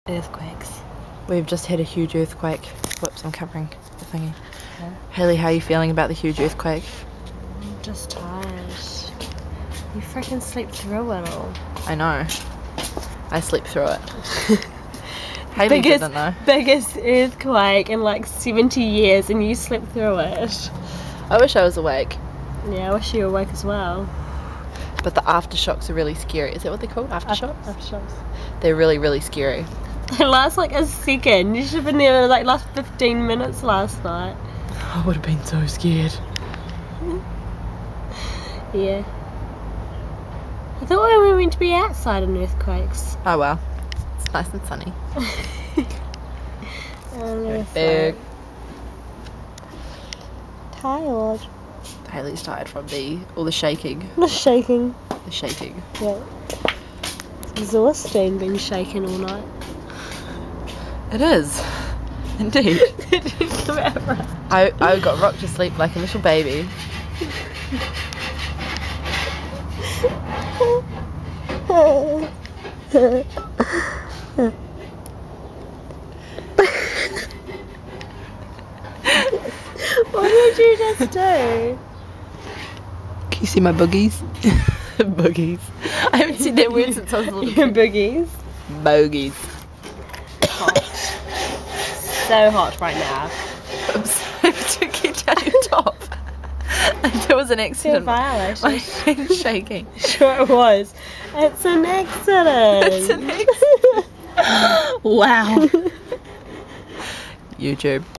Earthquakes. We've just had a huge earthquake. Whoops, I'm covering the thingy. Okay. Haley, how are you feeling about the huge earthquake? I'm just tired. You freaking sleep through it all. I know. I sleep through it. Haley didn't though. Biggest earthquake in like 70 years and you slept through it. I wish I was awake. Yeah, I wish you were awake as well. But the aftershocks are really scary. Is that what they're called? Aftershocks? Aftershocks. They're really, really scary. They last like a second. You should have been there like last 15 minutes last night. I would have been so scared. Yeah. I thought we were meant to be outside in earthquakes. Oh well. It's nice and sunny. Big. Tired. Haley's tired from all the shaking. The shaking. The shaking. Yeah. It's exhausting being shaken all night. It is. Indeed. I got rocked to sleep like a little baby. What did you just do? Can you see my boogies? Boogies. I haven't seen that word since I was a little Your kid. boogies. Bogies. Hot. So hot right now. I'm sorry to get down your top. There was an accident. My hand's shaking. Sure it was. It's an accident. It's an accident. Wow. YouTube.